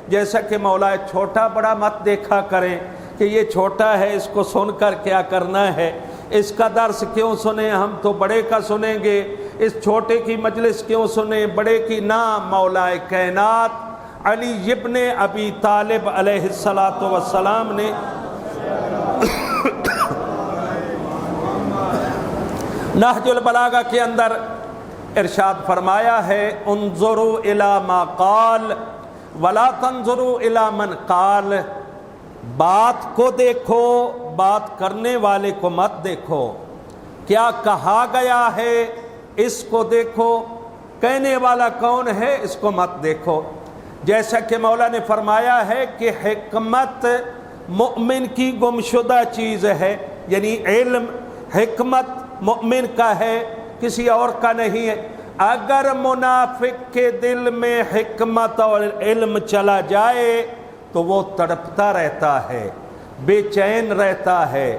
جیسا کہ مولا چھوٹا بڑا مت دیکھا کریں کہ یہ چھوٹا ہے، اس کو سن کر کیا کرنا ہے، اس کا درس کیوں سنیں، ہم تو بڑے کا سنیں گے، اس چھوٹے کی مجلس کیوں سنیں، بڑے کی نہ۔ مولا کائنات علی ابن ابی طالب علیہ السلام نے نہج البلاغہ کے اندر ارشاد فرمایا ہے، انظروا الی ما قال ولا تنظروا الی من قال، بات کو دیکھو، بات کرنے والے کو مت دیکھو، کیا کہا گیا ہے اس کو دیکھو، کہنے والا کون ہے اس کو مت دیکھو۔ جیسا کہ مولا نے فرمایا ہے کہ حکمت مومن کی گمشدہ چیز ہے، یعنی علم حکمت مومن کا ہے، کسی اور کا نہیں ہے۔ اگر منافق کے دل میں حکمت اور علم چلا جائے تو وہ تڑپتا رہتا ہے، بے چین رہتا ہے،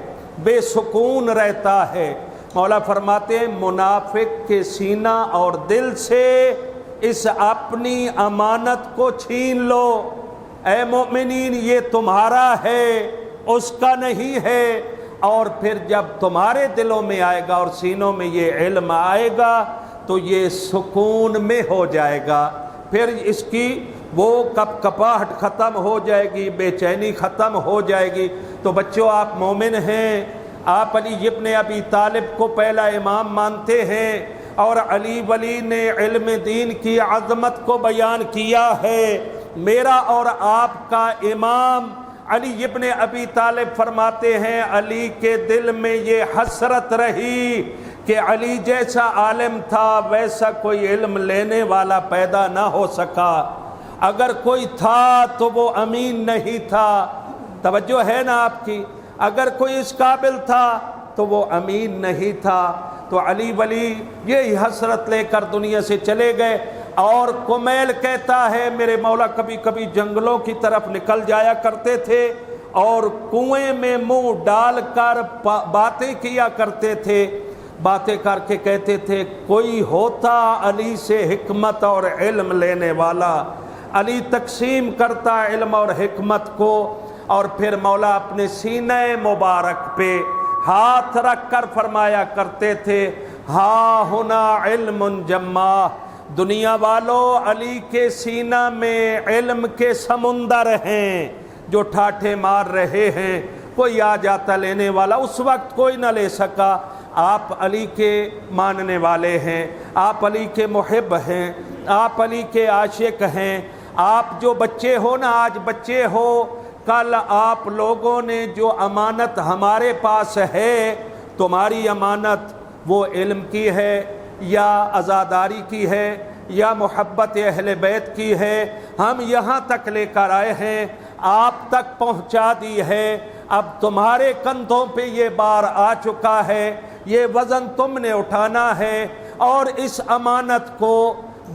بے سکون رہتا ہے۔ مولا فرماتے ہیں منافق کے سینہ اور دل سے اس اپنی امانت کو چھین لو، اے مومنین یہ تمہارا ہے، اس کا نہیں ہے۔ اور پھر جب تمہارے دلوں میں آئے گا اور سینوں میں یہ علم آئے گا تو یہ سکون میں ہو جائے گا، پھر اس کی وہ کپ کپاہٹ ختم ہو جائے گی، بے چینی ختم ہو جائے گی۔ تو بچوں آپ مومن ہیں، آپ علی ابن ابی طالب کو پہلا امام مانتے ہیں، اور علی ولی نے علم دین کی عظمت کو بیان کیا ہے۔ میرا اور آپ کا امام علی ابن ابی طالب فرماتے ہیں علی کے دل میں یہ حسرت رہی کہ علی جیسا عالم تھا ویسا کوئی علم لینے والا پیدا نہ ہو سکا، اگر کوئی تھا تو وہ امین نہیں تھا۔ توجہ ہے نا آپ کی؟ اگر کوئی اس قابل تھا تو وہ امین نہیں تھا۔ تو علی ولی یہی حسرت لے کر دنیا سے چلے گئے۔ اور کمیل کہتا ہے میرے مولا کبھی کبھی جنگلوں کی طرف نکل جایا کرتے تھے اور کنویں میں منہ ڈال کر باتیں کیا کرتے تھے، باتیں کر کے کہتے تھے کوئی ہوتا علی سے حکمت اور علم لینے والا، علی تقسیم کرتا علم اور حکمت کو۔ اور پھر مولا اپنے سینہ مبارک پہ ہاتھ رکھ کر فرمایا کرتے تھے ہاں ہنا علم جمع، دنیا والو علی کے سینہ میں علم کے سمندر ہیں جو ٹھاٹھے مار رہے ہیں، کوئی آ جاتا لینے والا، اس وقت کوئی نہ لے سکا۔ آپ علی کے ماننے والے ہیں، آپ علی کے محب ہیں، آپ علی کے عاشق ہیں۔ آپ جو بچے ہو نا، آج بچے ہو، کل آپ لوگوں نے جو امانت ہمارے پاس ہے، تمہاری امانت وہ علم کی ہے یا عزاداری کی ہے یا محبت اہل بیت کی ہے، ہم یہاں تک لے کر آئے ہیں، آپ تک پہنچا دی ہے۔ اب تمہارے کندھوں پہ یہ بار آ چکا ہے، یہ وزن تم نے اٹھانا ہے اور اس امانت کو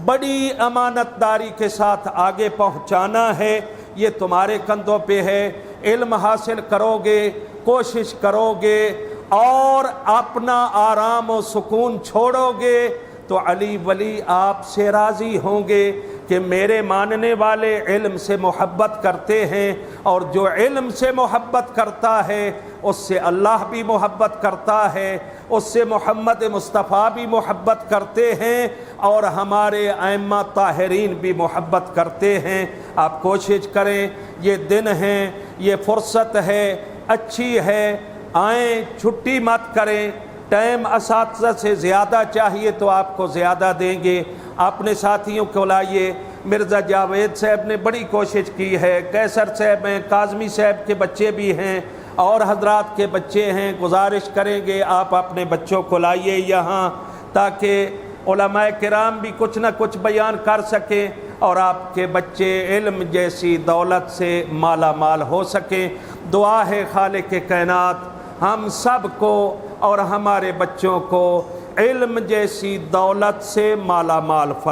بڑی امانت داری کے ساتھ آگے پہنچانا ہے، یہ تمہارے کندھوں پہ ہے۔ علم حاصل کرو گے، کوشش کرو گے اور اپنا آرام و سکون چھوڑو گے تو علی ولی آپ سے راضی ہوں گے کہ میرے ماننے والے علم سے محبت کرتے ہیں، اور جو علم سے محبت کرتا ہے اس سے اللہ بھی محبت کرتا ہے، اس سے محمد مصطفیٰ بھی محبت کرتے ہیں، اور ہمارے ائمہ طاہرین بھی محبت کرتے ہیں۔ آپ کوشش کریں، یہ دن ہیں، یہ فرصت ہے، اچھی ہے، آئیں، چھٹی مت کریں۔ ٹائم اساتذہ سے زیادہ چاہیے تو آپ کو زیادہ دیں گے، اپنے ساتھیوں کو لائیے۔ مرزا جاوید صاحب نے بڑی کوشش کی ہے، کیسر صاحب ہیں، کاظمی صاحب کے بچے بھی ہیں اور حضرات کے بچے ہیں، گزارش کریں گے آپ اپنے بچوں کو لائیے یہاں تاکہ علماء کرام بھی کچھ نہ کچھ بیان کر سکیں اور آپ کے بچے علم جیسی دولت سے مالا مال ہو سکیں۔ دعا ہے خالق کائنات ہم سب کو اور ہمارے بچوں کو علم جیسی دولت سے مالا مال فرمائے۔